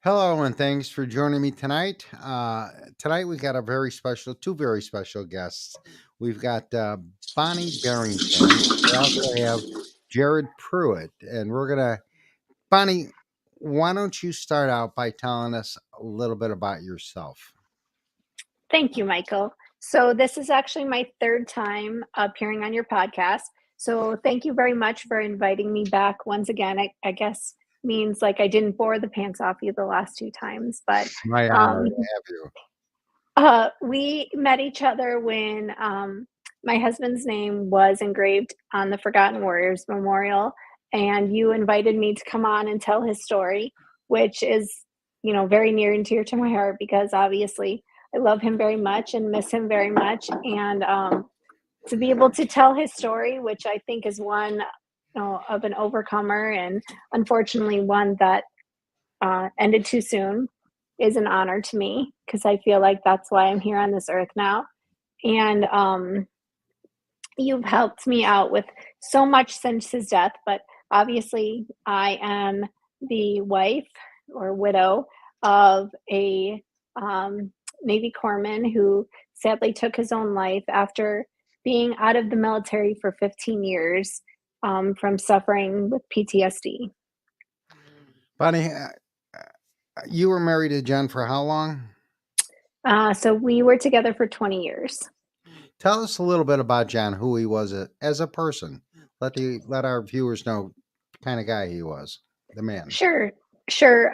Hello, and thanks for joining me tonight. Tonight we got two very special guests. We've got Bonnie Barrington. We also have Jared Pruitt, and Bonnie. Why don't you start out by telling us a little bit about yourself? Thank you, Michael. So, this is actually my third time appearing on your podcast. So, thank you very much for inviting me back once again. I guess means like I didn't bore the pants off you the last two times, but My honor um, to have you. we met each other when my husband's name was engraved on the Forgotten Warriors Memorial, and you invited me to come on and tell his story, which is, very near and dear to my heart because obviously I love him very much and miss him very much. And to be able to tell his story, which I think is one of an overcomer and unfortunately one that ended too soon, is an honor to me because I feel like that's why I'm here on this earth now. And you've helped me out with so much since his death, but obviously, I am the wife or widow of a Navy corpsman who sadly took his own life after being out of the military for 15 years from suffering with PTSD. Bonnie, you were married to Jen for how long? So we were together for 20 years. Tell us a little bit about John, who he was as a person. Let our viewers know the kind of guy he was, the man. Sure, sure.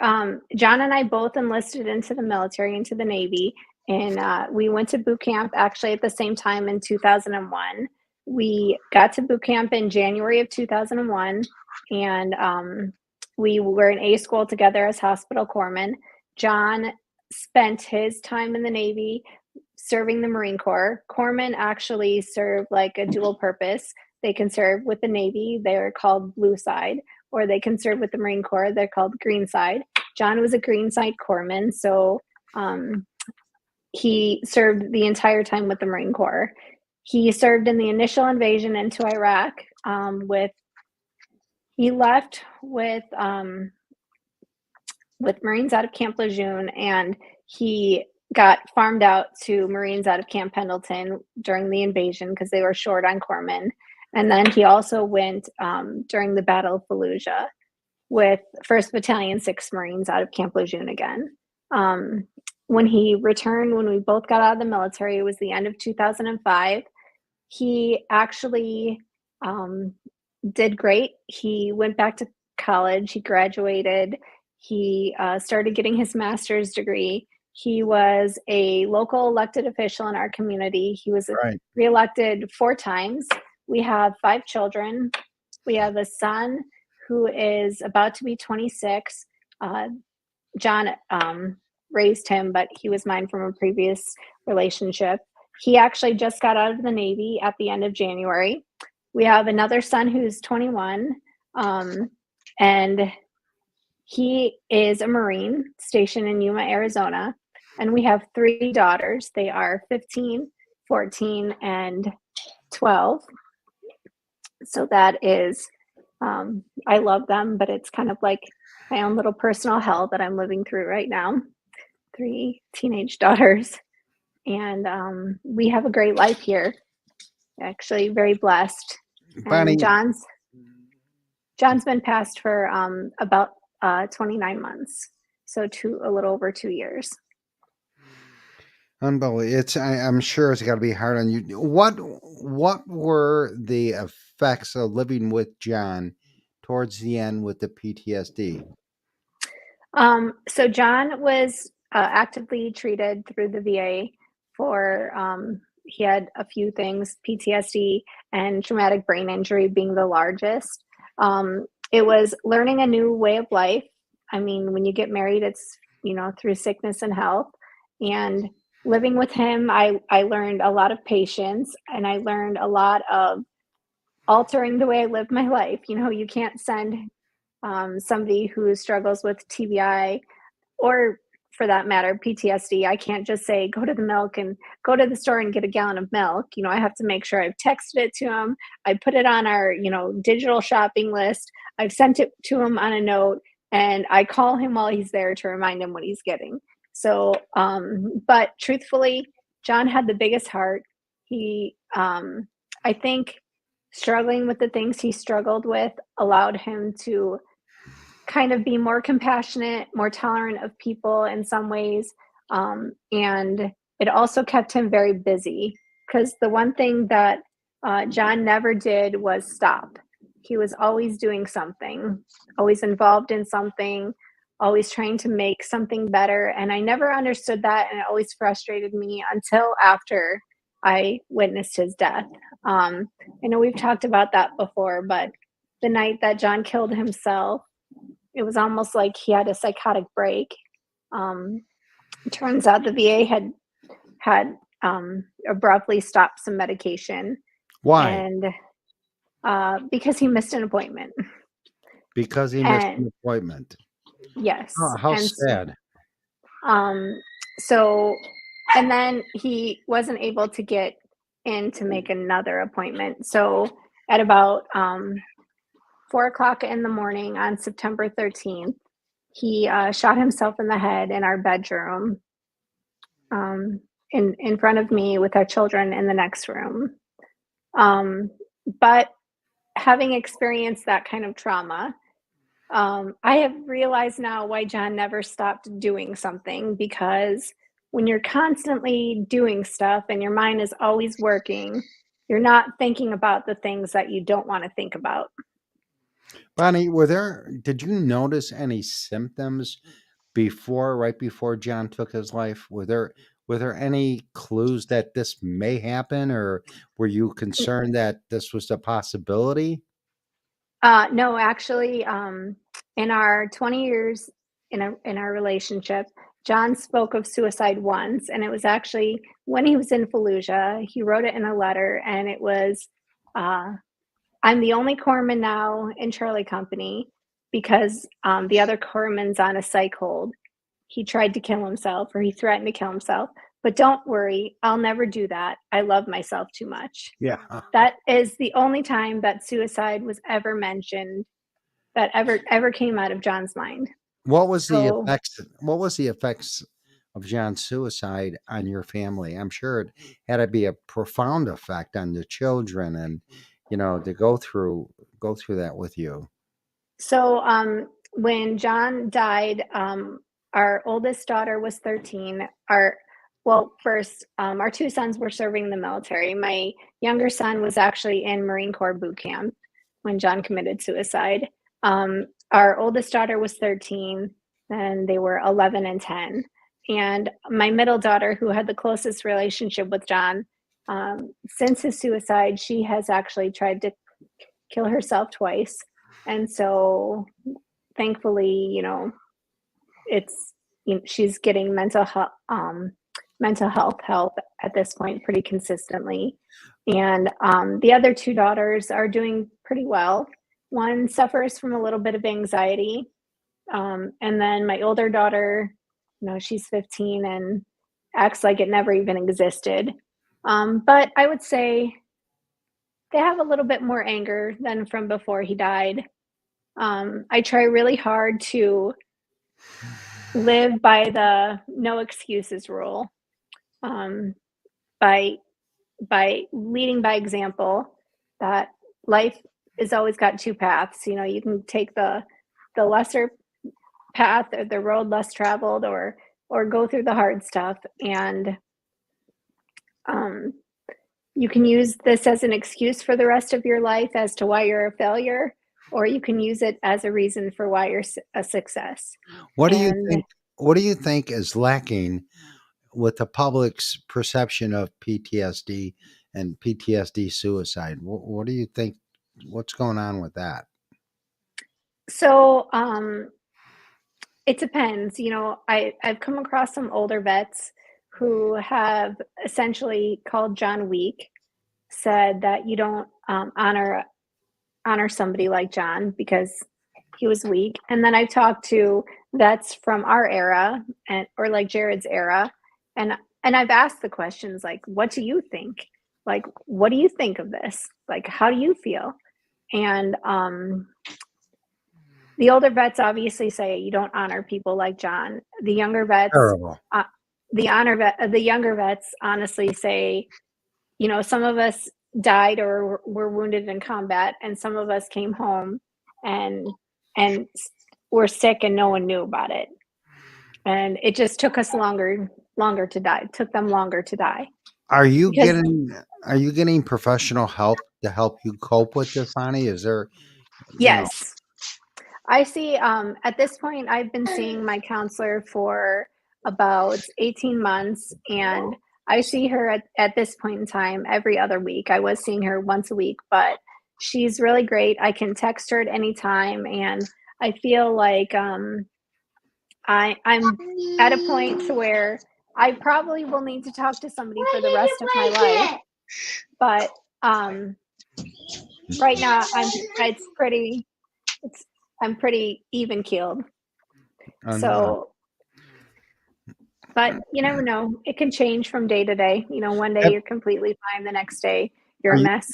John and I both enlisted into the military, into the Navy, and we went to boot camp actually at the same time in 2001. We got to boot camp in January of 2001, and we were in A school together as hospital corpsmen. John spent his time in the Navy serving the Marine Corps. Corpsmen actually serve like a dual purpose. They can serve with the Navy, they're called Blue Side, or they can serve with the Marine Corps. They're called Green Side. John was a Green Side corpsman, so he served the entire time with the Marine Corps. He served in the initial invasion into Iraq. He left with Marines out of Camp Lejeune, and he got farmed out to Marines out of Camp Pendleton during the invasion because they were short on corpsmen. And then he also went during the Battle of Fallujah with 1st Battalion, 6th Marines out of Camp Lejeune again. When he returned, when we both got out of the military, it was the end of 2005. He actually did great. He went back to college, he graduated, he started getting his master's degree. He was a local elected official in our community. He was Right. reelected 4 times. We have 5 children. We have a son who is about to be 26. John raised him, but he was mine from a previous relationship. He actually just got out of the Navy at the end of January. We have another son who's 21, and he is a Marine stationed in Yuma, Arizona. And we have 3 daughters. They are 15, 14, and 12. So that is, I love them, but it's kind of like my own little personal hell that I'm living through right now. 3 teenage daughters. And we have a great life here. Actually, very blessed. And Bonnie, John's been passed for about 29 months, so a little over 2 years. unbelievable. I'm sure it's got to be hard on you. What were the effects of living with John towards the end with the PTSD? So John was actively treated through the VA for he had a few things, PTSD and traumatic brain injury being the largest. It was learning a new way of life. I mean, when you get married, it's through sickness and health. And living with him, I learned a lot of patience, and I learned a lot of altering the way I live my life. You can't send somebody who struggles with TBI or for that matter, PTSD. I can't just say, go to the store and get a gallon of milk. I have to make sure I've texted it to him. I put it on our, digital shopping list. I've sent it to him on a note. and I call him while he's there to remind him what he's getting. So, but truthfully, John had the biggest heart. He, I think, struggling with the things he struggled with allowed him to kind of be more compassionate, more tolerant of people in some ways. And it also kept him very busy because the one thing that John never did was stop. He was always doing something, always involved in something, always trying to make something better. And I never understood that. And it always frustrated me until after I witnessed his death. I know we've talked about that before, but the night that John killed himself, it was almost like he had a psychotic break. Um, it turns out the VA had abruptly stopped some medication, Why? and because he missed an appointment. Because he missed And an appointment. Oh, yes, how and sad. um, so and then he wasn't able to get in to make another appointment. So at about 4 o'clock in the morning on September 13th, he shot himself in the head in our bedroom, um, in front of me with our children in the next room. Um, but having experienced that kind of trauma, I have realized now why John never stopped doing something, because when you're constantly doing stuff and your mind is always working, you're not thinking about the things that you don't want to think about. Bonnie, did you notice any symptoms right before John took his life? Were there any clues that this may happen, or were you concerned that this was a possibility? No, actually, in our 20 years in our relationship, John spoke of suicide once, and it was actually when he was in Fallujah. He wrote it in a letter, and it was, uh, "I'm the only corpsman now in Charlie Company because the other corpsman's on a psych hold. He tried to kill himself, or he threatened to kill himself. But don't worry, I'll never do that. I love myself too much." Yeah. That is the only time that suicide was ever mentioned, that ever came out of John's mind. So, What was the effects of John's suicide on your family? I'm sure it had to be a profound effect on the children, and to go through that with you. when John died, our oldest daughter was 13. First, our 2 sons were serving in the military. My younger son was actually in Marine Corps boot camp when John committed suicide. Our oldest daughter was 13, and they were 11 and 10. And my middle daughter, who had the closest relationship with John, since his suicide, she has actually tried to kill herself twice. And so thankfully, it's she's getting mental health help at this point pretty consistently. And the other 2 daughters are doing pretty well. One suffers from a little bit of anxiety, and then my older daughter, she's 15 and acts like it never even existed. But I would say they have a little bit more anger than from before he died. I try really hard to live by the no excuses rule, um, by leading by example, that life is always got 2 paths. You can take the lesser path, or the road less traveled, or go through the hard stuff. And um, you can use this as an excuse for the rest of your life as to why you're a failure, or you can use it as a reason for why you're a success. What do you And think? What do you think is lacking with the public's perception of PTSD and PTSD suicide? What do you think? What's going on with that? so it depends. I've come across some older vets who have essentially called John weak, said that you don't honor somebody like John because he was weak. And then I've talked to vets from our era, or like Jared's era, and I've asked the questions like, "What do you think? Like, what do you think of this? Like, how do you feel?" And The older vets obviously say you don't honor people like John. The younger vets, Terrible. uh, the younger vets honestly say, some of us died or were wounded in combat, and some of us came home and and were sick, and no one knew about it. And it just took us longer to die. It took them longer to die Are you because getting are you getting professional help to help you cope with this, Bonnie? Is there, you know, yes, I see. At this point, I've been seeing my counselor for about 18 months, and I see her at this point in time every other week. I was seeing her once a week, but she's really great. I can text her at any time, and I feel like I'm at a point to where I probably will need to talk to somebody for the rest of my life. But um, right now, it's I'm pretty even keeled. uh, So, but you never know. It can change from day to day. One day have- you're completely fine, the next day you're are a you mess.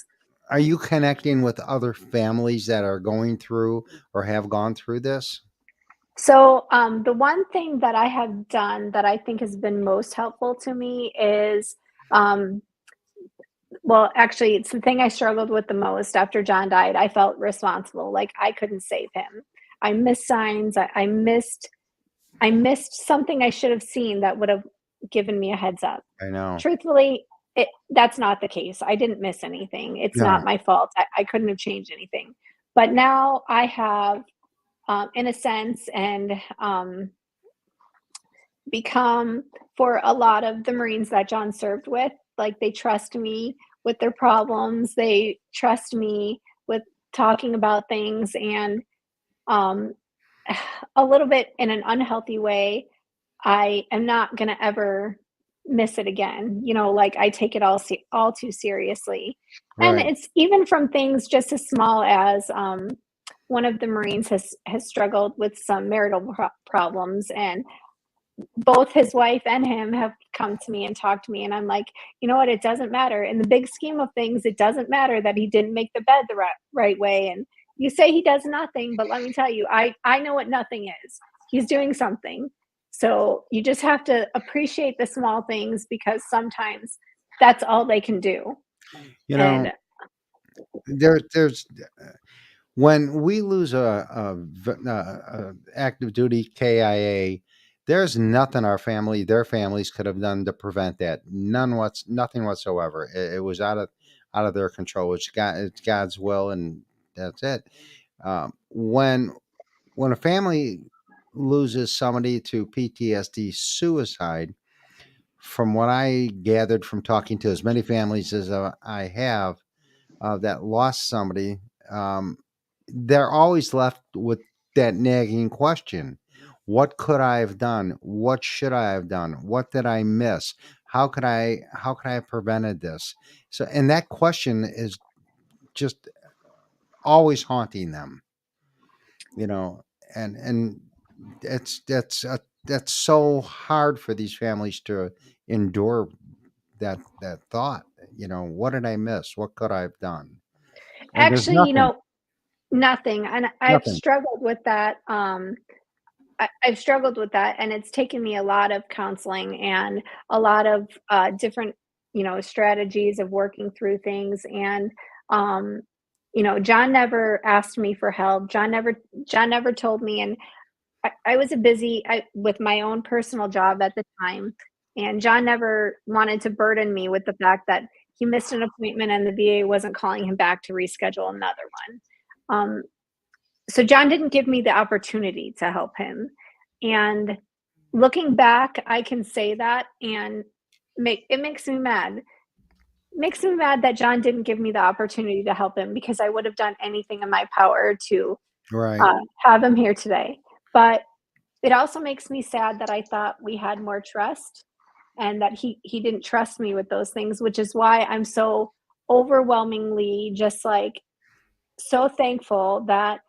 are you connecting with other families that are going through or have gone through this? So, the one thing that I have done that I think has been most helpful to me is, um, well, actually, it's the thing I struggled with the most after John died. I felt responsible, like I couldn't save him. I missed signs. I missed something I should have seen that would have given me a heads up. I know. Truthfully, that's not the case. I didn't miss anything. It's not No, my fault. I couldn't have changed anything. But now I have, in a sense, and become, for a lot of the Marines that John served with, like they trust me with their problems. They trust me with talking about things, and um, a little bit in an unhealthy way, I am not gonna ever miss it again. Like I take it all too seriously. And right. it's even from things just as small as one of the Marines has struggled with some marital problems, and both his wife and him have come to me and talked to me, and I'm like, you know what? It doesn't matter. In the big scheme of things, it doesn't matter that he didn't make the bed the right way. And you say he does nothing, but let me tell you, I know what nothing is. He's doing something. So you just have to appreciate the small things, because sometimes that's all they can do. You know, And there's when we lose a active duty KIA, there's nothing our family, their families could have done to prevent that. Nothing whatsoever. It was out of their control. It's God's will, and that's it. When a family loses somebody to PTSD, suicide, from what I gathered from talking to as many families as I have that lost somebody, um, they're always left with that nagging question: what could I have done? What should I have done? What did I miss? How could I have prevented this? So, and that question is just always haunting them, you know, and that's so hard for these families to endure that thought. What did I miss? What could I have done? And there's actually, nothing, nothing. And I've nothing. struggled with that. I've struggled with that, and it's taken me a lot of counseling and a lot of different, strategies of working through things. And um, John never asked me for help. John never told me. And I was with my own personal job at the time, and John never wanted to burden me with the fact that he missed an appointment and the VA wasn't calling him back to reschedule another one. So John didn't give me the opportunity to help him. And looking back, I can say that, and makes me mad. Makes me mad that John didn't give me the opportunity to help him, because I would have done anything in my power to Right. have him here today. But it also makes me sad that I thought we had more trust, and that he didn't trust me with those things, which is why I'm so overwhelmingly just like so thankful that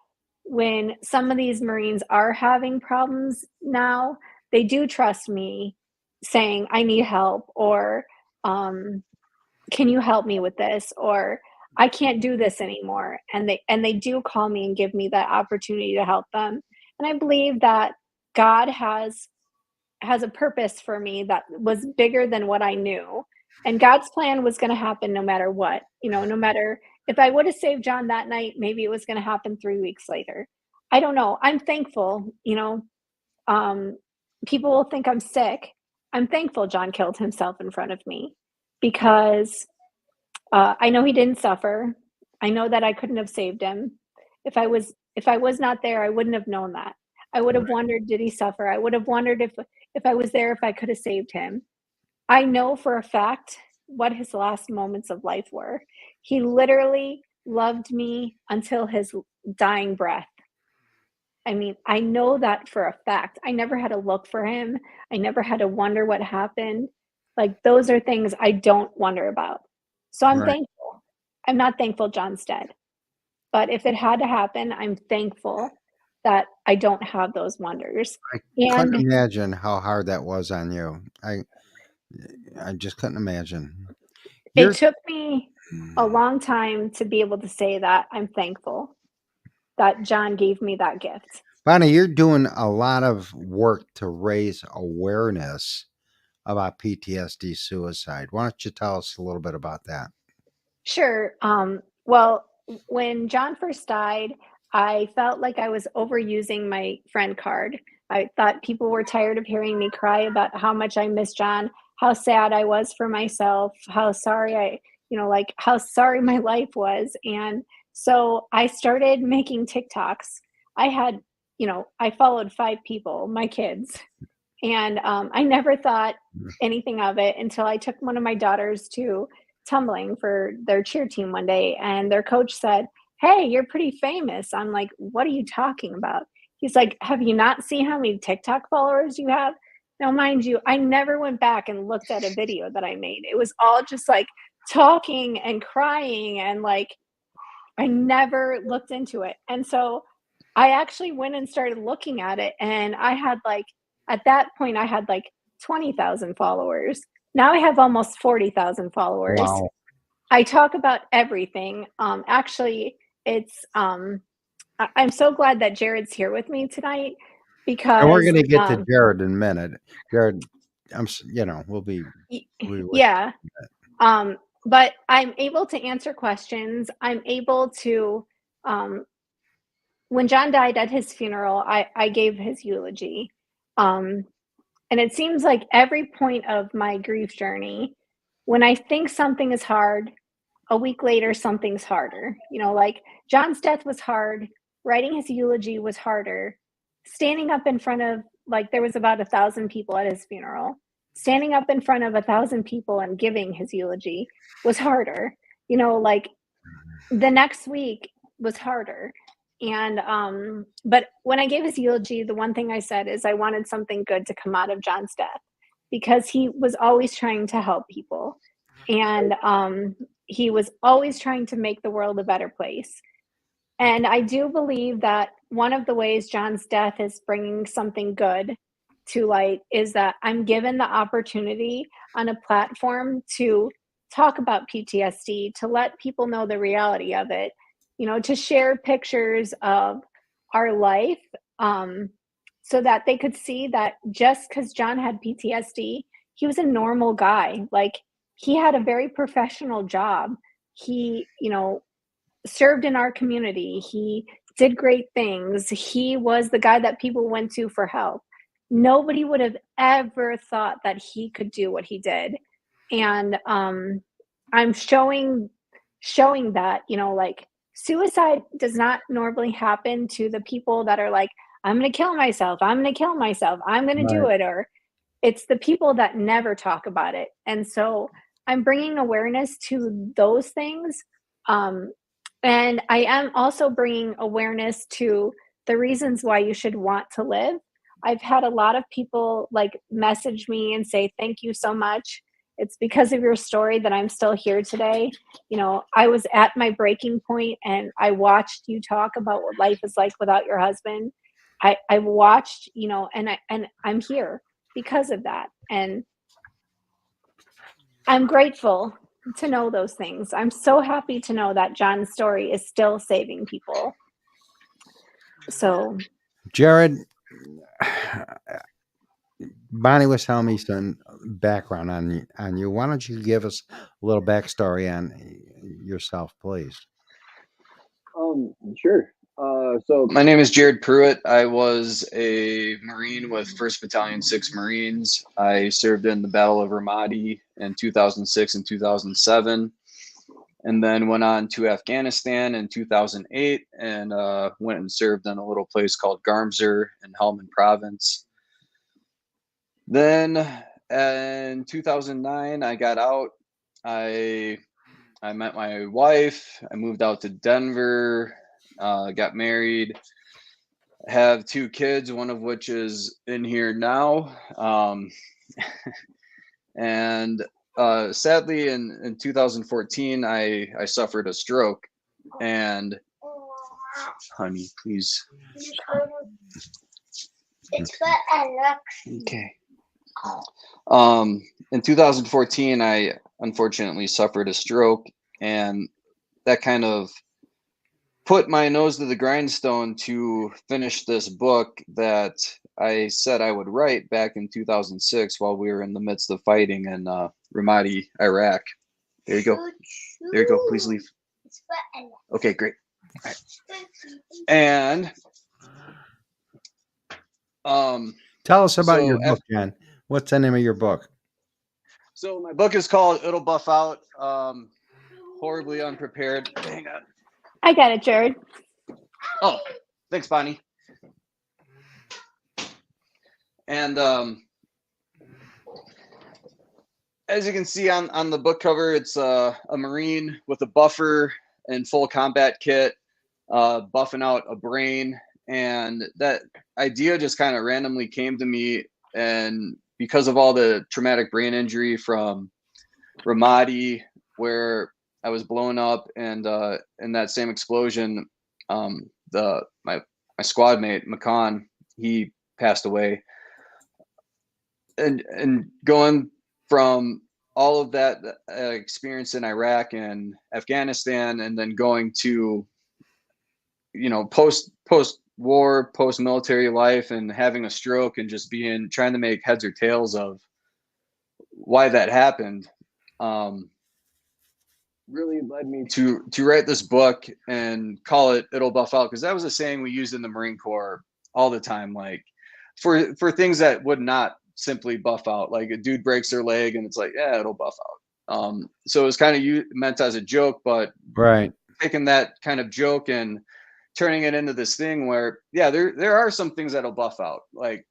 when some of these Marines are having problems now, they do trust me, saying, I need help, or um, can you help me with this? Or I can't do this anymore. And they do call me and give me that opportunity to help them. And I believe that God has a purpose for me that was bigger than what I knew. And God's plan was going to happen no matter what. No matter if I would have saved John that night, maybe it was going to happen 3 weeks later. I don't know. I'm thankful, um, people will think I'm sick. I'm thankful John killed himself in front of me because I know he didn't suffer. I know that I couldn't have saved him. If I was not there, I wouldn't have known that. I would have Right. wondered, did he suffer? I would have wondered if I was there, if I could have saved him. I know for a fact what his last moments of life were. He literally loved me until his dying breath. I mean, I know that for a fact. I never had to look for him. I never had to wonder what happened. Like, those are things I don't wonder about. So I'm Right. thankful. I'm not thankful John's dead, but if it had to happen, I'm thankful that I don't have those wonders. I couldn't And imagine how hard that was on you. I just couldn't imagine. it You're took me a long time to be able to say that I'm thankful that John gave me that gift. Bonnie, you're doing a lot of work to raise awareness about PTSD suicide. Why don't you tell us a little bit about that? Sure. Well, when John first died, I felt like I was overusing my friend card. I thought people were tired of hearing me cry about how much I miss John, how sad I was for myself, how sorry like how sorry my life was. And so I started making TikToks. I had, I followed 5 people, my kids, and I never thought anything of it until I took one of my daughters to tumbling for their cheer team one day, and their coach said, "Hey, you're pretty famous." I'm like, "What are you talking about?" He's like, "Have you not seen how many TikTok followers you have?" Now, mind you, I never went back and looked at a video that I made. It was all just like talking and crying, and like I never looked into it. And so I actually went and started looking at it, and I had like at that point I had like 20,000 followers. Now I have almost 40,000 followers. Wow. I talk about everything. Actually, I'm so glad that Jared's here with me tonight And we're because gonna get to Jared in a minute. Jared, y- we'll be with yeah, um, but I'm able to answer questions. I'm able to um, when John died at his funeral, I gave his eulogy. Um, and it seems like every point of my grief journey, when I think something is hard, a week later, something's harder. Like John's death was hard. Writing his eulogy was harder. Standing up in front of, like, there was about 1,000 people at his funeral. Standing up in front of 1,000 people and giving his eulogy was harder. Like the next week was harder. And but when I gave his eulogy, the one thing I said is I wanted something good to come out of John's death because he was always trying to help people. And he was always trying to make the world a better place. And I do believe that one of the ways John's death is bringing something good to light is that I'm given the opportunity on a platform to talk about PTSD, to let people know the reality of it, to share pictures of our life, um, so that they could see that just because John had PTSD, he was a normal guy. Like, he had a very professional job. He, served in our community. He did great things. He was the guy that people went to for help. Nobody would have ever thought that he could do what he did. And I'm showing that, like, suicide does not normally happen to the people that are like, I'm going to kill myself. I'm going to kill myself. I'm going to do right. it. Or it's the people that never talk about it. And so I'm bringing awareness to those things. Um, and I am also bringing awareness to the reasons why you should want to live. I've had a lot of people like message me and say, "Thank you so much. It's because of your story that I'm still here today." I was at my breaking point and I watched you talk about what life is like without your husband. I watched, and I'm here because of that. And I'm grateful. to know those things. I'm so happy to know that John's story is still saving people. So, Jared, Bonnie was telling me some background on you. Why don't you give us a little backstory on yourself, please? Sure. So my name is Jared Pruitt. I was a Marine with 1st Battalion, 6 Marines. I served in the Battle of Ramadi in 2006 and 2007, and then went on to Afghanistan in 2008 and went and served in a little place called Garmser in Helmand Province. Then in 2009, I got out. I met my wife. I moved out to Denver, got married, have 2 kids, one of which is in here now. And sadly, in 2014, I suffered a stroke. And honey, please. It's what I look. Okay. In 2014, I unfortunately suffered a stroke, and that kind of put my nose to the grindstone to finish this book that I said I would write back in 2006 while we were in the midst of fighting in Ramadi, Iraq. There you go. There you go. Please leave. Okay, great. All right. And tell us about your book, John. What's the name of your book? So my book is called It'll Buff Out. Horribly Unprepared. Hang on. I got it, Jared. Oh, thanks, Bonnie. And as you can see on the book cover, it's a Marine with a buffer and full combat kit, buffing out a brain. And that idea just kind of randomly came to me. And because of all the traumatic brain injury from Ramadi, where I was blown up, and in that same explosion, my squad mate Makan, he passed away. And going from all of that experience in Iraq and Afghanistan, and then going to, post war, post military life, and having a stroke, and just trying to make heads or tails of why that happened, really led me to write this book and call it It'll Buff Out, because that was a saying we used in the Marine Corps all the time, like for things that would not simply buff out. Like a dude breaks their leg and it's like, yeah, it'll buff out. So it was kind of meant as a joke, but right, taking that kind of joke and turning it into this thing where, yeah, there are some things that'll buff out, like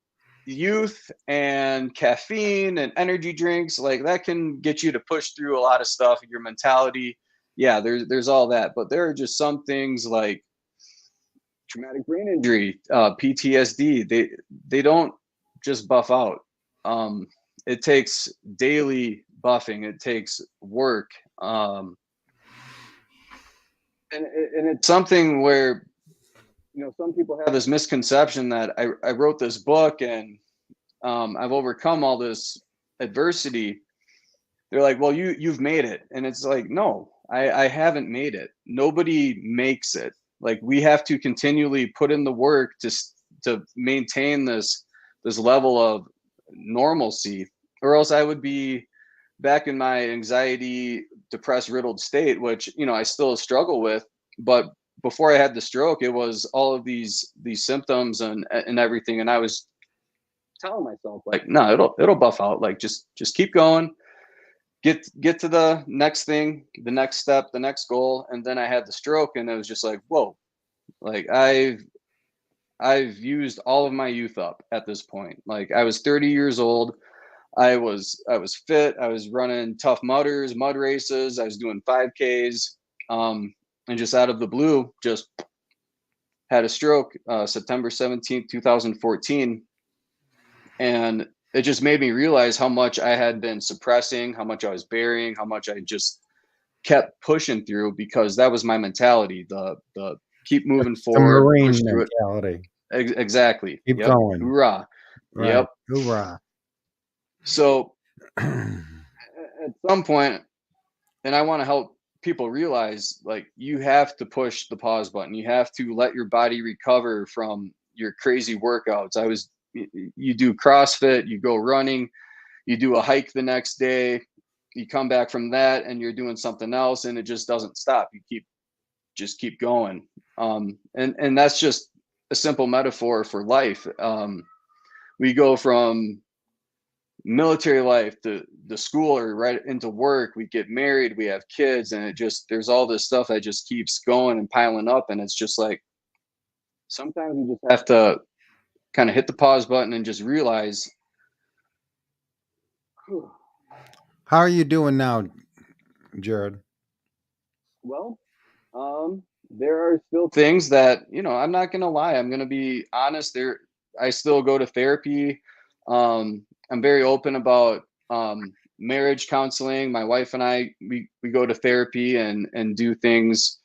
youth and caffeine and energy drinks, like that can get you to push through a lot of stuff. Your mentality, yeah, there's all that, but there are just some things like traumatic brain injury, PTSD. They don't just buff out. It takes daily buffing. It takes work, and it's something where, some people have this misconception that I wrote this book and I've overcome all this adversity. They're like, well, you've made it. And it's like, no, I haven't made it. Nobody makes it. Like, we have to continually put in the work to maintain this level of normalcy, or else I would be back in my anxiety, depressed, riddled state, which, I still struggle with. But before I had the stroke, it was all of these symptoms and everything. And I was telling myself, like, no, it'll buff out. Like, just keep going, get to the next thing, the next step, the next goal. And then I had the stroke, and it was just like, whoa, like I've used all of my youth up at this point. Like, I was 30 years old. I was fit. I was running tough mud races. I was doing 5Ks. And just out of the blue, just had a stroke, September 17th, 2014. And it just made me realize how much I had been suppressing, how much I was burying, how much I just kept pushing through, because that was my mentality. The keep moving forward, the Marine push through mentality. it. Exactly. Keep going. Hoorah. Right. Yep. Hoorah. So at some point, I want to help people realize, like, you have to push the pause button. You have to let your body recover from your crazy workouts. You do CrossFit, you go running, you do a hike the next day, you come back from that and you're doing something else, and it just doesn't stop. You keep going. And that's just a simple metaphor for life. We go from military life to the school or right into work, we get married, we have kids, and there's all this stuff that just keeps going and piling up. And it's just like, sometimes you just have to kind of hit the pause button and just realize, How are you doing now, Jared? well, there are still things that, I'm not gonna lie, I'm gonna be honest, I still go to therapy. I'm very open about marriage counseling. My wife and I, we go to therapy and do things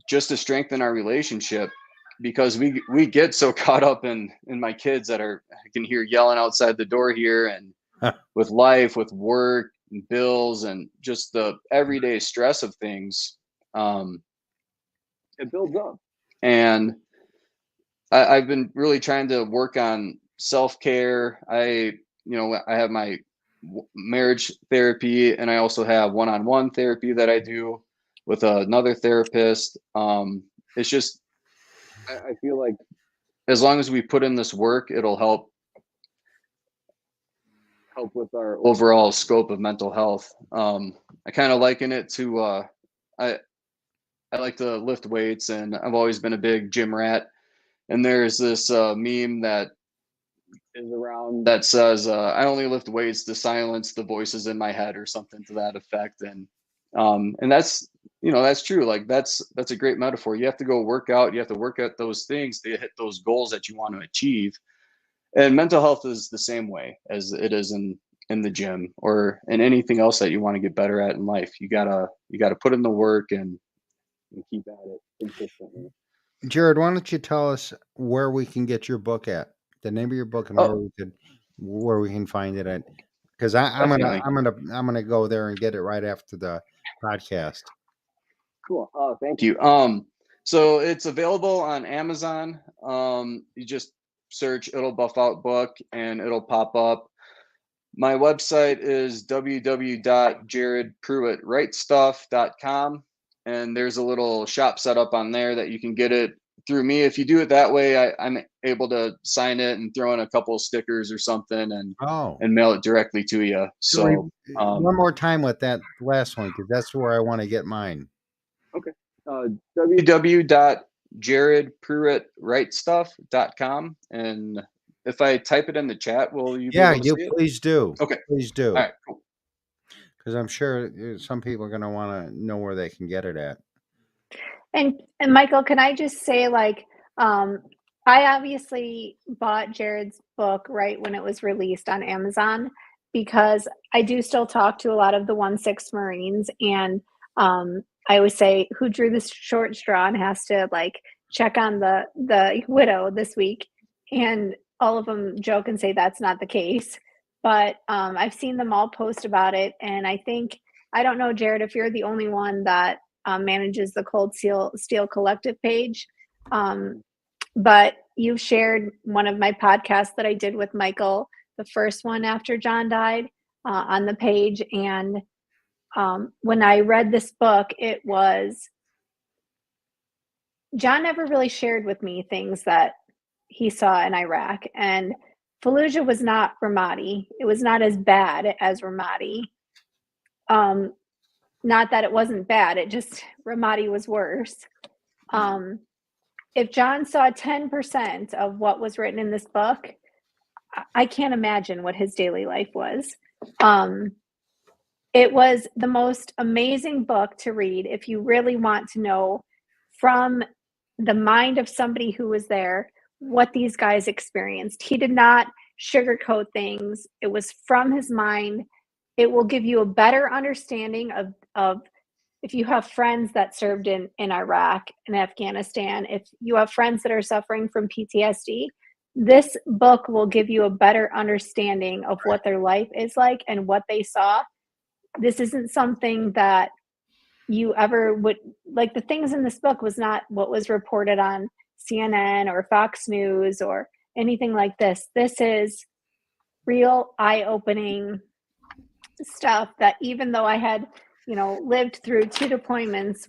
just to strengthen our relationship, because we get so caught up in my kids that I can hear yelling outside the door here, and with life, with work and bills and just the everyday stress of things. It builds up. And I've been really trying to work on self-care. I have my marriage therapy, and I also have one-on-one therapy that I do with another therapist. It's just, I feel like as long as we put in this work, it'll help with our overall scope of mental health. I kind of liken it to I like to lift weights, and I've always been a big gym rat. And there's this meme that is around that says, "I only lift weights to silence the voices in my head," or something to that effect. And that's true. Like, that's a great metaphor. You have to go work out. You have to work at those things to hit those goals that you want to achieve. And mental health is the same way as it is in the gym or in anything else that you want to get better at in life. You gotta put in the work and keep at it consistently. Jared, why don't you tell us where we can get your book at? The name of your book and Oh, where we can find it at. Because definitely. I'm gonna go there and get it right after the podcast. Cool. Oh, thank you. So it's available on Amazon. You just search "It'll Buff Out Book" and it'll pop up. My website is www.jaredpruittwritestuff.com, and there's a little shop set up on there that you can get it through me. If you do it that way, I'm able to sign it and throw in a couple of stickers or something Oh, and mail it directly to you. So, one more time with that last one, because that's where I want to get mine. okay. www.jaredpruittwritestuff.com. And if I type it in the chat, will you be Yeah, able to you see it? please do. Okay. Please All do. right, cool. Because I'm sure some people are going to want to know where they can get it at. And Michael, can I just say, like, I obviously bought Jared's book right when it was released on Amazon, because I do still talk to a lot of the 1/6 Marines, and I always say, who drew the short straw and has to, like, check on the widow this week, and all of them joke and say that's not the case. But I've seen them all post about it, and I don't know, Jared, if you're the only one that manages the Cold Steel Collective page. But you've shared one of my podcasts that I did with Michael, the first one after John died, on the page. And when I read this book, John never really shared with me things that he saw in Iraq. And Fallujah was not Ramadi. It was not as bad as Ramadi. Not that it wasn't bad, it just, Ramadi was worse. If John saw 10% of what was written in this book, I can't imagine what his daily life was. It was the most amazing book to read if you really want to know from the mind of somebody who was there what these guys experienced. He did not sugarcoat things. It was from his mind. It will give you a better understanding of if you have friends that served in Iraq and Afghanistan, if you have friends that are suffering from PTSD, this book will give you a better understanding of what their life is like and what they saw. this isn't something that you ever would like. The things in this book was not what was reported on CNN or Fox News or anything like this. This is real eye-opening stuff that even though I had, lived through 2 deployments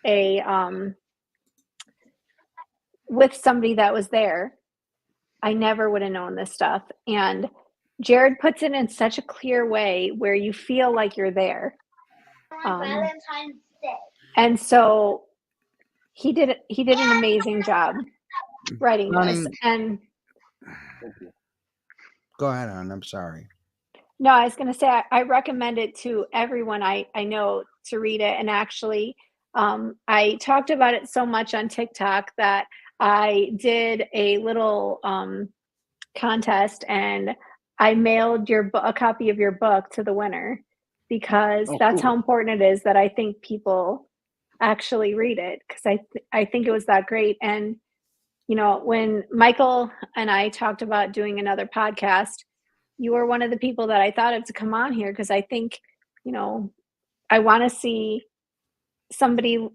a with somebody that was there, I never would have known this stuff. And Jared puts it in such a clear way where you feel like you're there. Valentine's Day. And so he did an amazing job writing this. Bonnie, And go ahead on. I'm sorry. no, I was going to say I recommend it to everyone I know to read it. And actually, I talked about it so much on TikTok that I did a little contest, and I mailed a copy of your book to the winner because that's how important it is that I think people actually read it, because I think it was that great. And when Michael and I talked about doing another podcast, you were one of the people that I thought of to come on here, because I think, I want to see somebody,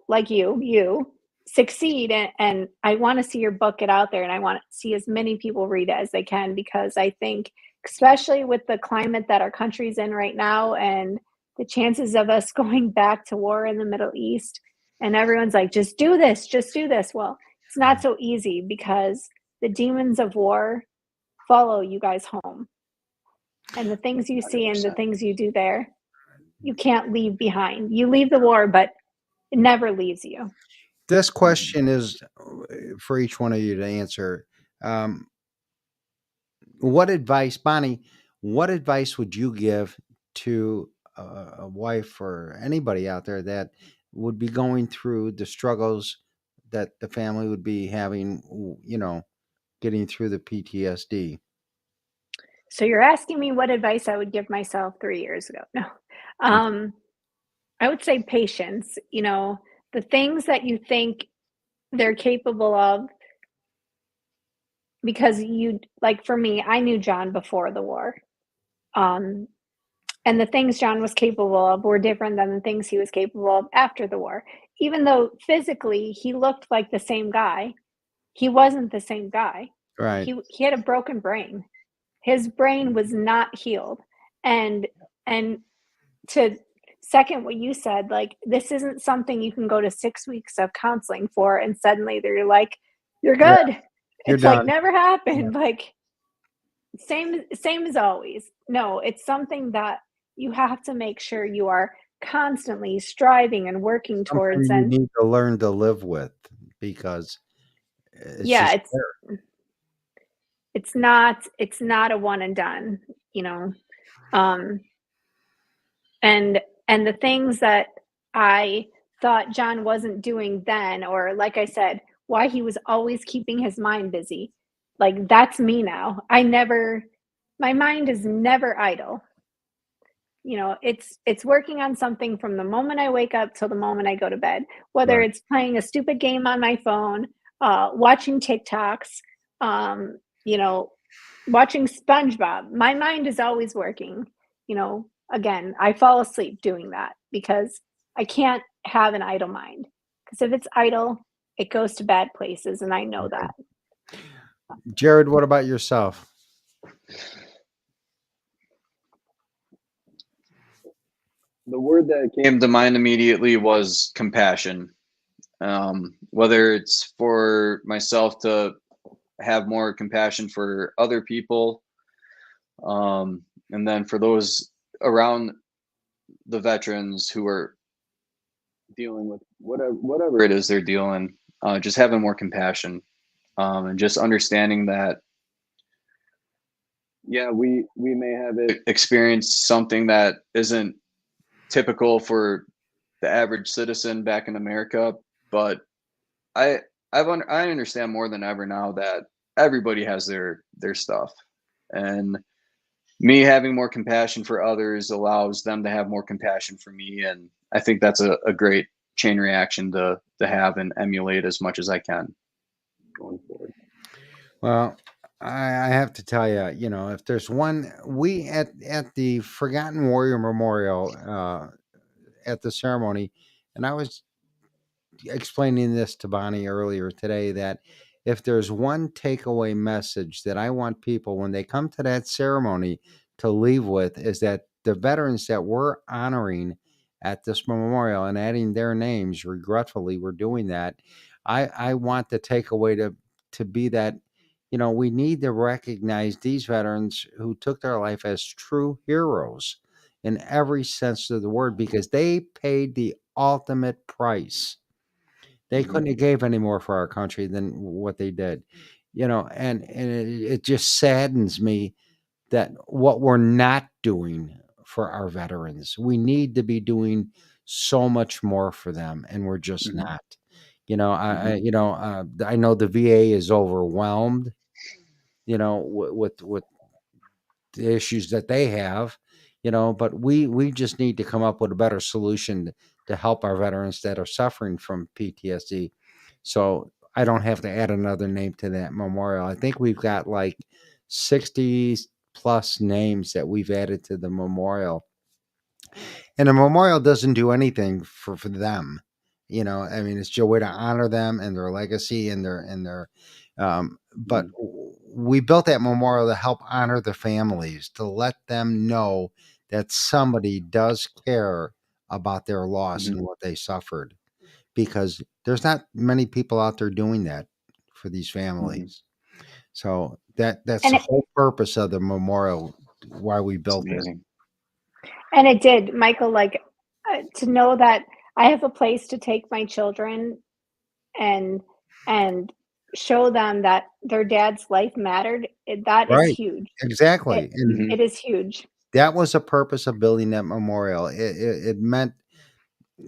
like you succeed. And I want to see your book get out there, and I want to see as many people read it as they can, because I think, especially with the climate that our country's in right now and the chances of us going back to war in the Middle East, and everyone's like, just do this. Well, it's not so easy, because the demons of war follow you guys home. And the things you see and the things you do there, you can't leave behind. You leave the war, but it never leaves you. This question is for each one of you to answer. What advice, Bonnie, what advice would you give to a wife or anybody out there that would be going through the struggles that the family would be having, getting through the PTSD? So you're asking me what advice I would give myself 3 years ago. No. I would say patience. The things that you think they're capable of, because for me, I knew John before the war. And the things John was capable of were different than the things he was capable of after the war. Even though physically he looked like the same guy, he wasn't the same guy. Right. He had a broken brain. His brain was not healed. And to second what you said, like, this isn't something you can go to 6 weeks of counseling for and suddenly they're like, you're good. Yeah, you're it's done. like never happened. Yeah. Like same as always. No, it's something that you have to make sure you are constantly striving and working towards. Something And you need to learn to live with, because it's yeah, just there. it's not a one and done, and the things that I thought John wasn't doing then, or like I said, why he was always keeping his mind busy, like, that's me now. My mind is never idle. It's working on something from the moment I wake up till the moment I go to bed, whether Right. it's playing a stupid game on my phone, watching TikToks, watching SpongeBob. My mind is always working. Again, I fall asleep doing that because I can't have an idle mind. Because if it's idle, it goes to bad places, and I know that. Jared, what about yourself? The word that came to mind immediately was compassion. Whether it's for myself to have more compassion for other people, and then for those around the veterans who are dealing with whatever it is they're dealing, just having more compassion, and just understanding that, yeah, we may have experienced something that isn't typical for the average citizen back in America, but I understand more than ever now that everybody has their stuff, and me having more compassion for others allows them to have more compassion for me, and I think that's a great chain reaction to have and emulate as much as I can going forward. Well, I have to tell you, if there's one, we at the Forgotten Warrior Memorial at the ceremony, and I was explaining this to Bonnie earlier today, that if there's one takeaway message that I want people when they come to that ceremony to leave with, is that the veterans that we're honoring at this memorial and adding their names, regretfully, we're doing that. I want the takeaway to be that, we need to recognize these veterans who took their life as true heroes in every sense of the word, because they paid the ultimate price. They Hmm. couldn't have gave any more for our country than what they did, and it just saddens me that what we're not doing for our veterans. We need to be doing so much more for them, and we're just Hmm. not. Hmm. I know the VA is overwhelmed, with the issues that they have, but we just need to come up with a better solution to help our veterans that are suffering from PTSD. So I don't have to add another name to that memorial. I think we've got like 60 plus names that we've added to the memorial. And the memorial doesn't do anything for them. I mean, it's just a way to honor them and their legacy and their but Hmm. we built that memorial to help honor the families, to let them know that somebody does care about their loss Hmm. and what they suffered, because there's not many people out there doing that for these Hmm. families. So that's And the it, whole purpose of the memorial, why we It's built it. amazing. and it did, Michael, like, to know that I have a place to take my children and and show them that their dad's life mattered, that is Right. huge. It Exactly. And Hmm. it is huge. that was the purpose of building that memorial. It meant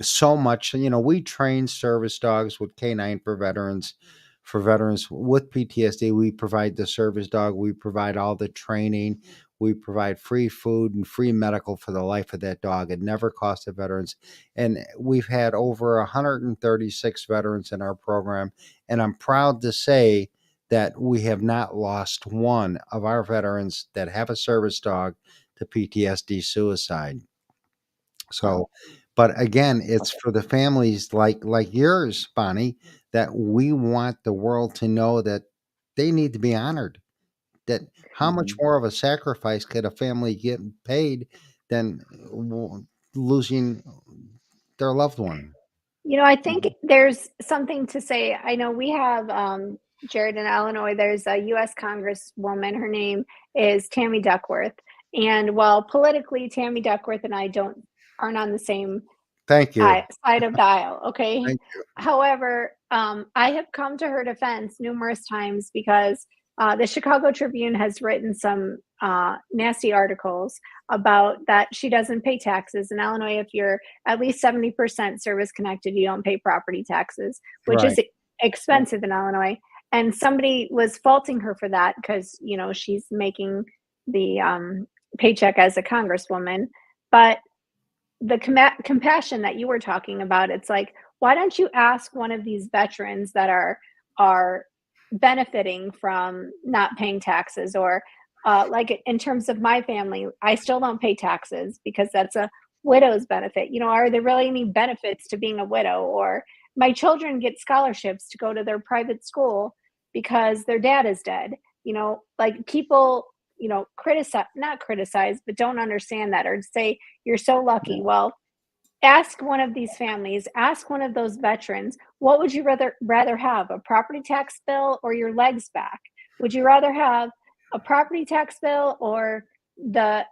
so much. We train service dogs with K9 for veterans. For veterans with PTSD, we provide the service dog. We provide all the training. We provide free food and free medical for the life of that dog. It never costs the veterans. And we've had over 136 veterans in our program. And I'm proud to say that we have not lost one of our veterans that have a service dog to PTSD suicide. So, Wow. but again, it's for the families like yours, Bonnie, that we want the world to know that they need to be honored. That how much Hmm. more of a sacrifice could a family get paid than losing their loved one? I think Hmm. there's something to say. I know we have, Jared in Illinois, there's a US Congresswoman, her name is Tammy Duckworth, and while politically Tammy Duckworth and I don't aren't on the same Thank you. side of the aisle, okay? Thank you. However, I have come to her defense numerous times because the Chicago Tribune has written some nasty articles about that she doesn't pay taxes. In Illinois, if you're at least 70% service connected, you don't pay property taxes, which is Right. Yep. expensive in Illinois. And somebody was faulting her for that because, she's making the paycheck as a congresswoman. But the compassion that you were talking about, it's like, why don't you ask one of these veterans that are benefiting from not paying taxes, or like in terms of my family, I still don't pay taxes because that's a widow's benefit. Are there really any benefits to being a widow? Or my children get scholarships to go to their private school because their dad is dead. Like, people, criticize, not criticize, but don't understand that, or say you're so lucky. Yeah. Well, ask one of these families, ask one of those veterans, what would you rather have, a property tax bill or your legs back? Would you rather have a property tax bill or the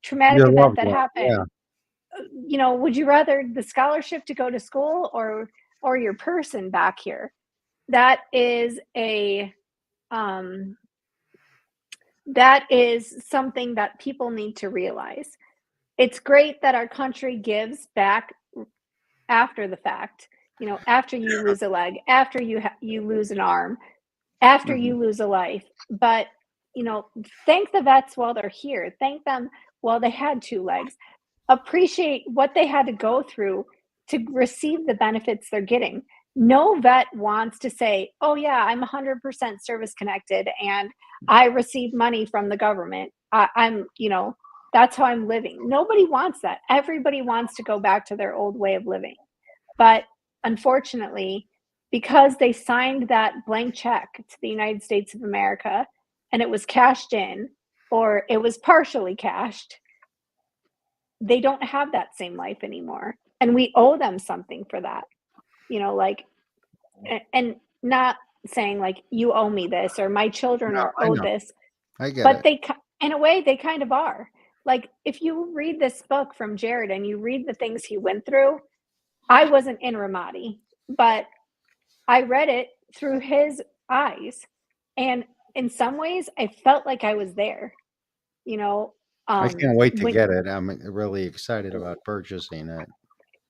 traumatic Your event loved that one. Yeah. happened? Would you rather the scholarship to go to school or your person back here? That is a um that is something that people need to realize. It's great that our country gives back after the fact, after you lose a leg, after you lose an arm, after Hmm. you lose a life. But, you know, thank the vets while they're here. Thank them while they had two legs. Appreciate what they had to go through to receive the benefits they're getting. no vet wants to say, oh yeah, I'm 100% service connected and I receive money from the government. I'm, that's how I'm living. Nobody wants that. Everybody wants to go back to their old way of living. But unfortunately, because they signed that blank check to the United States of America and it was cashed in or it was partially cashed, they don't have that same life anymore. And we owe them something for that. Like, and not saying like you owe me this or my children No, are I owed know. this, I get but it. in a way they kind of are. Like if you read this book from Jared and you read the things he went through, I wasn't in Ramadi, but I read it through his eyes, and in some ways I felt like I was there. you know I can't wait to when get it. I'm really excited about purchasing it.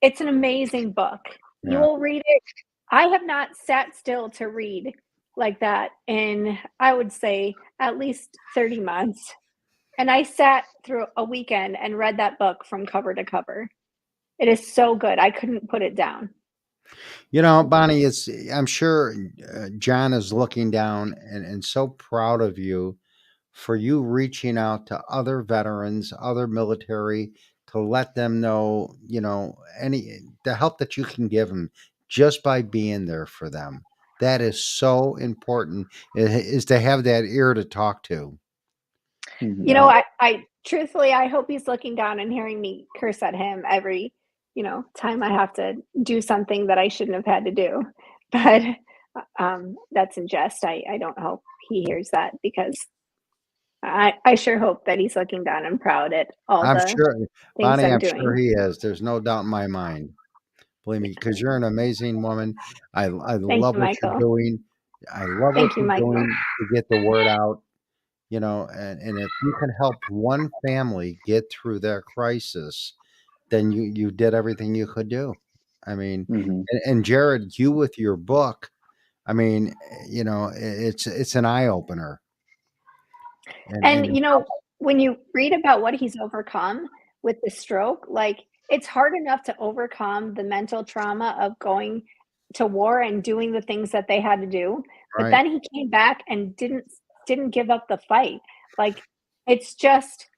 It's an amazing book. You Yeah. will read it. I have not sat still to read like that in, I would say, at least 30 months. And I sat through a weekend and read that book from cover to cover. It is so good. I couldn't put it down. Bonnie, I'm sure John is looking down and so proud of you for you reaching out to other veterans, other military, to let them know, any the help that you can give them just by being there for them. That is so important. Is to have that ear to talk to. Mhm. I truthfully, I hope he's looking down and hearing me curse at him every, time I have to do something that I shouldn't have had to do. But that's in jest. I don't hope he hears that because I sure hope that he's looking down and proud at all I'm the sure, things Bonnie, I'm I'm sure doing. he is. There's no doubt in my mind. Believe me, because you're an amazing woman. I Thank love you, what you're Michael. doing. I love what Thank you, you're Michael. doing to get the word out. And if you can help one family get through their crisis, then you did everything you could do. I mean, Mhm. and Jared, you with your book, I mean, it's an eye opener. And And when you read about what he's overcome with the stroke, like it's hard enough to overcome the mental trauma of going to war and doing the things that they had to do. But right, then he came back and didn't give up the fight. Like it's just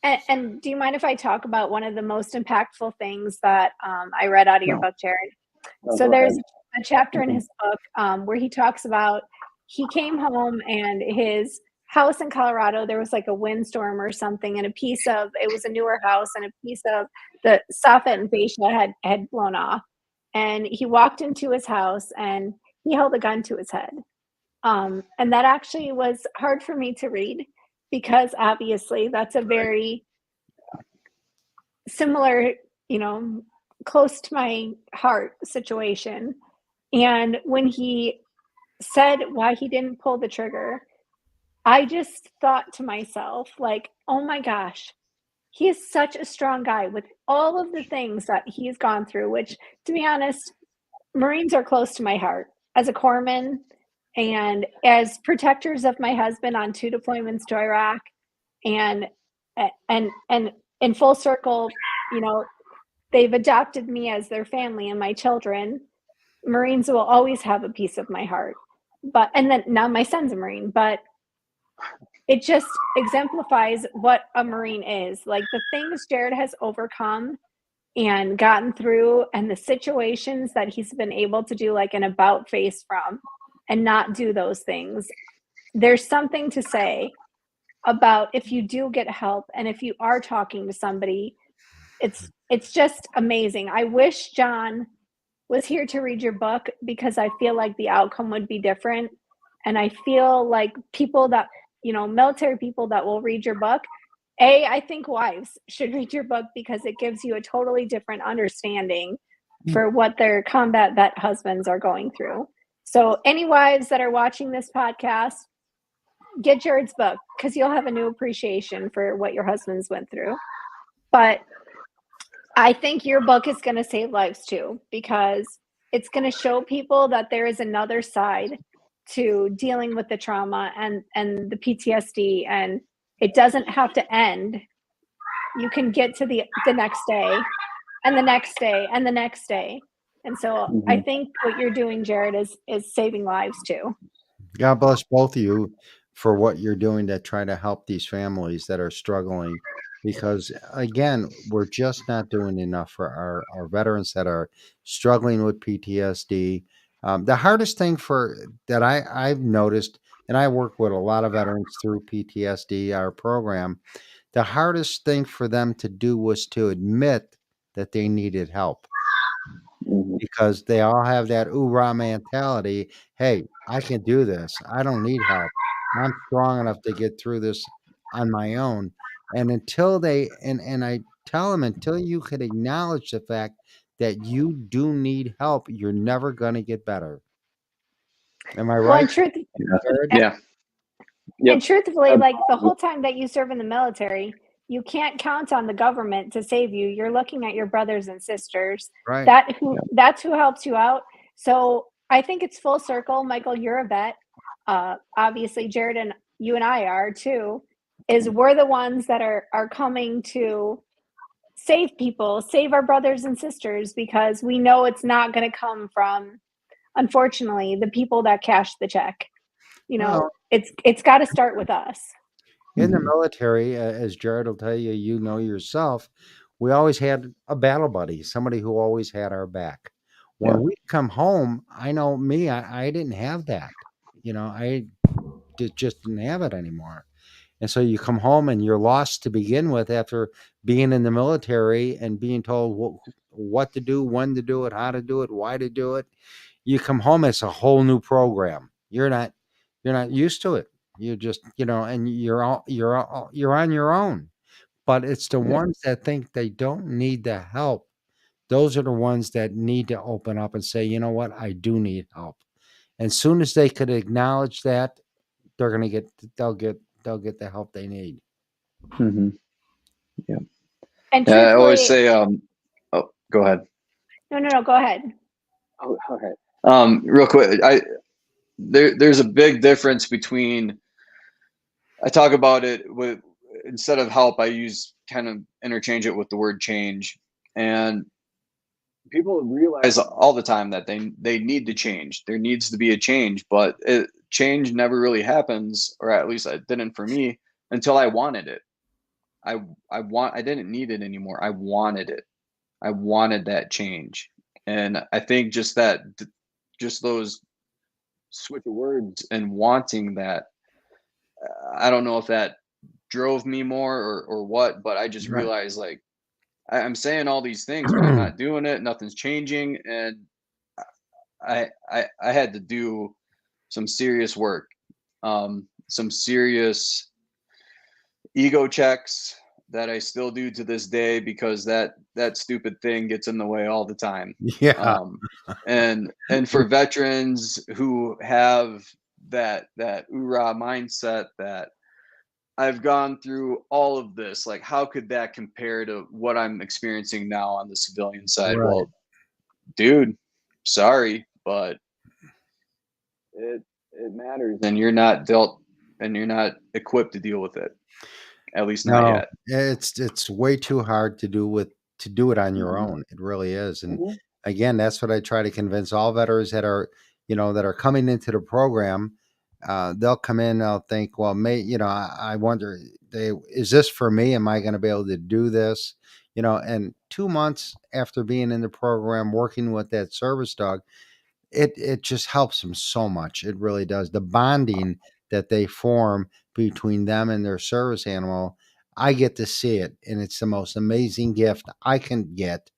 and do you mind if I talk about one of the most impactful things that I read out of your No, book, Jared? no, So go there's ahead. a chapter in Mhm. his book where he talks about he came home and his house in Colorado, there was like a windstorm or something, and a piece of it was a newer house, and a piece of the soffit and fascia had blown off. And he walked into his house and he held a gun to his head. And that actually was hard for me to read because obviously that's a Right. very similar, you know, close to my heart situation. And when he said why he didn't pull the trigger, I just thought to myself, like, oh my gosh, he is such a strong guy with all of the things that he's gone through, which, to be honest, Marines are close to my heart. As a corpsman and as protectors of my husband on 2 deployments to Iraq, and and in full circle, you know, they've adopted me as their family and my children. Marines will always have a piece of my heart. But and then now my son's a Marine, but it just exemplifies what a Marine is. Like the things Jared has overcome and gotten through and the situations that he's been able to do like an about face from and not do those things. There's something to say about if you do get help and if you are talking to somebody, it's just amazing. I wish John was here to read your book because I feel like the outcome would be different. And I feel like people that, military people that will read your book, I think wives should read your book because it gives you a totally different understanding for what their combat vet husbands are going through. So, any wives that are watching this podcast, get Jared's book because you'll have a new appreciation for what your husbands went through. But I think your book is going to save lives too, because it's going to show people that there is another side to dealing with the trauma and the PTSD, and it doesn't have to end. You can get to the next day and the next day and the next day. And so I Mhm. think what you're doing, Jared, is saving lives too. God bless both of you for what you're doing to try to help these families that are struggling. Because again, we're just not doing enough for our veterans that are struggling with PTSD. The hardest thing for that I've noticed, and I work with a lot of veterans through PTSD, our program. The hardest thing for them to do was to admit that they needed help Mhm. because they all have that "oorah" mentality. "Hey, I can do this. I don't need help. I'm strong enough to get through this on my own." And until they and I tell them, until you can acknowledge the fact that you do need help, you're never gonna get better. Am I Well, right, Yeah. Jared? and Yeah. Yep. truthfully, like the Absolutely. whole time that you serve in the military, you can't count on the government to save you. You're looking at your brothers and sisters. Right. That's who helps you out. So I think it's full circle. Michael, you're a vet. Obviously, Jared and you and I are too. Is we're the ones that are coming to save people, save our brothers and sisters because we know it's not going to come from, unfortunately, the people that cash the check. You know, Well, it's got to start with us. in the Mhm. military, as Jared will tell you, you know yourself, we always had a battle buddy, somebody who always had our back. Yeah. When we come home, I know me, I didn't have that. I just didn't have it anymore. And so you come home and you're lost to begin with after being in the military and being told what to do, when to do it, how to do it, why to do it. You come home, it's a whole new program. You're not used to it. You just, and you're on your own. But it's the Yeah. ones that think they don't need the help. Those are the ones that need to open up and say, you know what, I do need help. And soon as they could acknowledge that, they're gonna get they'll get the help they need. Mhm. Yeah. And Yeah. I always truthfully, say, oh, go ahead. no, go ahead. Oh, okay. Real quick, there's a big difference between I talk about it with instead of help, I use kind of interchange it with the word change. And people realize all the time that they need to change. There needs to be a change, but change never really happens, or at least it didn't for me until I wanted it. I I didn't need it anymore. I wanted it. I wanted that change. And I think just just those switch of words and wanting that, I don't know if that drove me more or what, but I just Right. realized like I'm saying all these things, but I'm not doing it. Nothing's changing, and I had to do some serious work, some serious ego checks that I still do to this day because that stupid thing gets in the way all the time. Yeah. Um, and for veterans who have that oorah mindset that I've gone through all of this. Like, how could that compare to what I'm experiencing now on the civilian side? Right. Well, dude, sorry, but it matters, and you're not dealt, and you're not equipped to deal with it. At least not No, yet. it's way too hard to do it on your Mhm. own. It really is. And Mhm. again, that's what I try to convince all veterans that are coming into the program. They'll come in, they'll think, well, I wonder, is this for me? Am I going to be able to do this? And 2 months after being in the program, working with that service dog, it just helps them so much. It really does. The bonding that they form between them and their service animal, I get to see it, and it's the most amazing gift I can get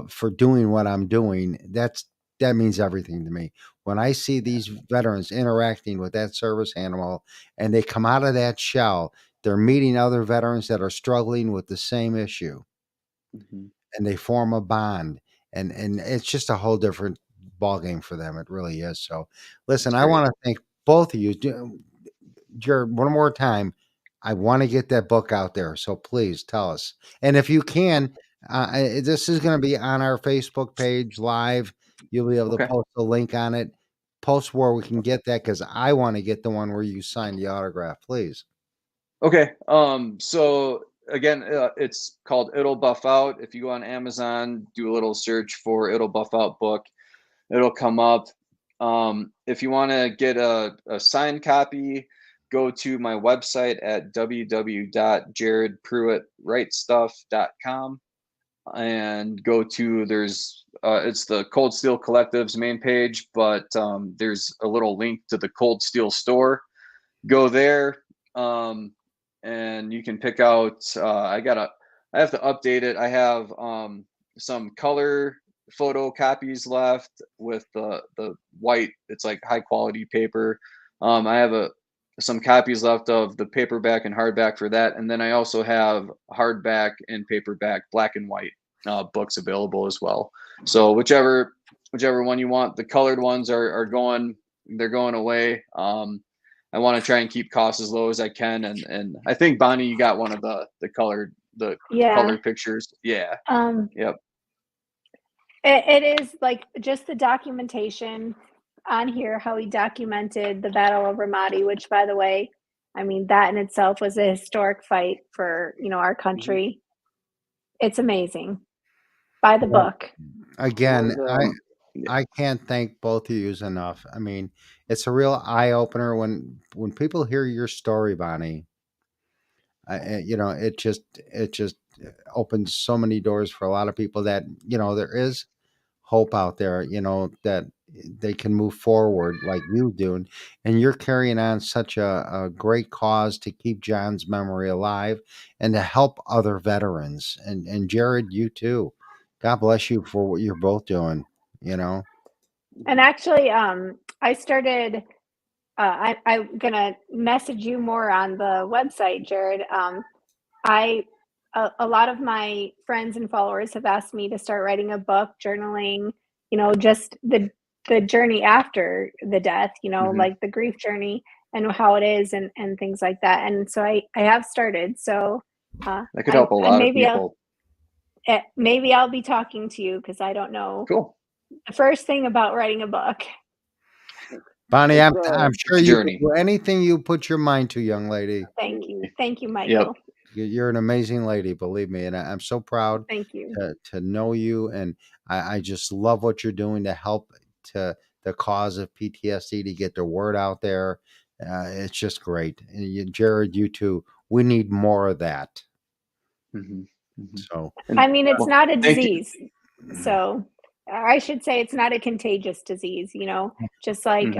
for doing what I'm doing. That means everything to me. When I see these veterans interacting with that service animal, and they come out of that shell, they're meeting other veterans that are struggling with the same issue, Mhm. and they form a bond, and it's just a whole different ball game for them. It really is. So listen, That's I great. want to thank both of you. Jared, one more time, I want to get that book out there, so please tell us. And if you can, this is going to be on our Facebook page live. You'll be able to Okay. post a link on it. Post where we can get that, because I want to get the one where you sign the autograph, please. Okay. So again, it's called It'll Buff Out. If you go on Amazon, do a little search for It'll Buff Out book, it'll come up. If you want to get a signed copy, go to my website at www.jaredpruittwrightstuff.com and go to it's the Cold Steel Collective's main page, but there's a little link to the Cold Steel store. Go there, and you can pick out. I have to update it. I have some color photo copies left with the white. It's like high quality paper. I have some copies left of the paperback and hardback for that, and then I also have hardback and paperback black and white books available as well. So whichever one you want. The colored ones are going. They're going away. I want to try and keep costs as low as I can, and I think Bonnie, you got one of the colored pictures. Yeah. Yep. It is like just the documentation on here, how he documented the Battle of Ramadi, which, by the way, I mean, that in itself was a historic fight for, our country. It's amazing. Buy the book. Again, I can't thank both of you enough. I mean, it's a real eye opener when people hear your story, Bonnie. It just opens so many doors for a lot of people that there is hope out there. That they can move forward like you do, and you're carrying on such a great cause to keep John's memory alive and to help other veterans. And Jared, you too. God bless you for what you're both doing. And actually, I started. I'm gonna message you more on the website, Jared. A lot of my friends and followers have asked me to start writing a book, journaling. Just the journey after the death. Like the grief journey and how it is, and things like that. And so I have started. So that could help a lot of people. Maybe I'll be talking to you because I don't know. Cool. The first thing about writing a book. Bonnie, I'm sure you can do anything you put your mind to, young lady. Thank you, Michael. Yep. You're an amazing lady, believe me, and I'm so proud. Thank you. To know you, and I just love what you're doing to help to the cause of PTSD, to get the word out there. It's just great. And Jared, you too. We need more of that. So, I mean, it's not a disease. So I should say it's not a contagious disease, just like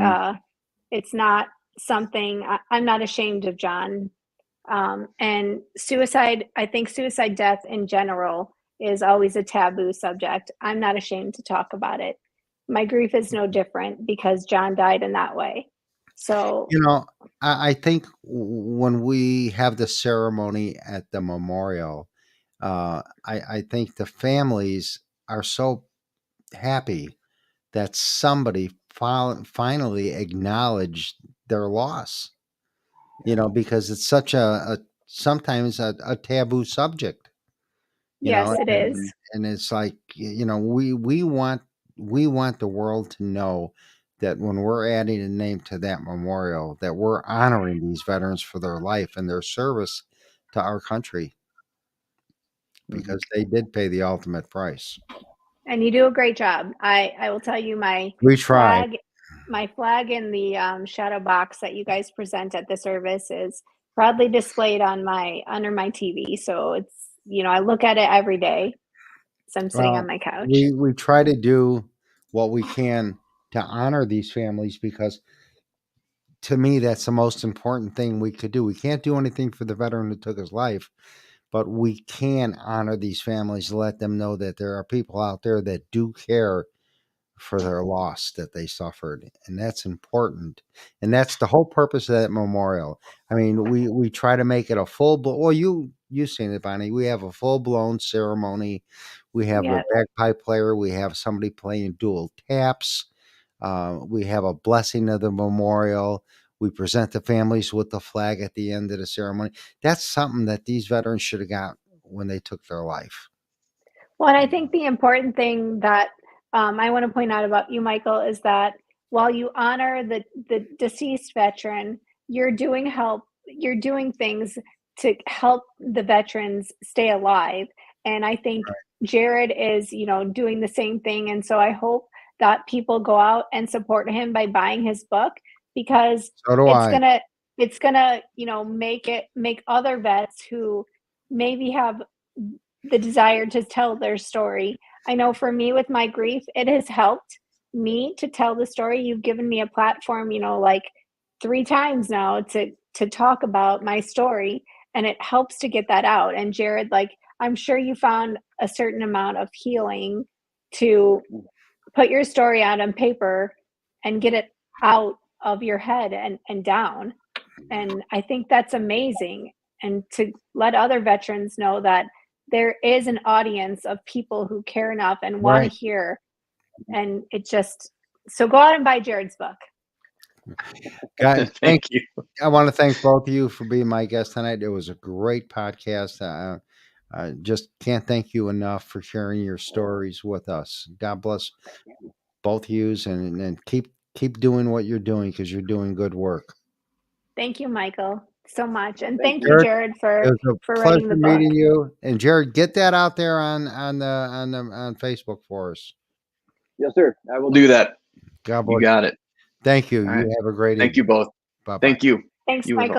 it's not something. I'm not ashamed of John. And suicide, I think suicide death in general is always a taboo subject. I'm not ashamed to talk about it. My grief is no different because John died in that way. So, I think when we have the ceremony at the memorial, I think the families are so happy that somebody finally acknowledged their loss, because it's such sometimes a taboo subject. Yes, it is. And it's like, we want the world to know that when we're adding a name to that memorial, that we're honoring these veterans for their life and their service to our country, because they did pay the ultimate price. And you do a great job. I will tell you, my flag in the shadow box that you guys present at the service is proudly displayed under my TV. So it's, I look at it every day. So I'm sitting on my couch. We try to do what we can to honor these families, because to me, that's the most important thing we could do. We can't do anything for the veteran who took his life, but we can honor these families, let them know that there are people out there that do care for their loss that they suffered. And that's important. And that's the whole purpose of that memorial. I mean, we try to make it a you've seen it, Bonnie. We have a full-blown ceremony. We have a bagpipe player. We have somebody playing dual taps. We have a blessing of the memorial. We present the families with the flag at the end of the ceremony. That's something that these veterans should have got when they took their life. Well, and I think the important thing that I want to point out about you, Michael, is that while you honor the deceased veteran, you're doing things to help the veterans stay alive. And I think Jared is, doing the same thing. And so I hope that people go out and support him by buying his book, because So do it's I. gonna it's gonna, make other vets who maybe have the desire to tell their story. I know for me with my grief, it has helped me to tell the story. You've given me a platform, like 3 times now to talk about my story, and it helps to get that out. And Jared, like, I'm sure you found a certain amount of healing to put your story out on paper and get it out of your head and down. And I think that's amazing. And to let other veterans know that there is an audience of people who care enough and want to Right. hear. And so go out and buy Jared's book. Guys, Thank you. I want to thank both of you for being my guest tonight. It was a great podcast. I just can't thank you enough for sharing your stories with us. God bless both of you, and keep doing what you're doing, because you're doing good work. Thank you, Michael, so much. And Thank thank you. you, Jared, Jared, it was a for pleasure writing the book. meeting you. And Jared, get that out there on Facebook for us. Yes, sir. I will do that. God You bless. got it. Thank you. All You right. have a great Thank evening. you both. Bye bye. Thank you. Thanks, You as Michael.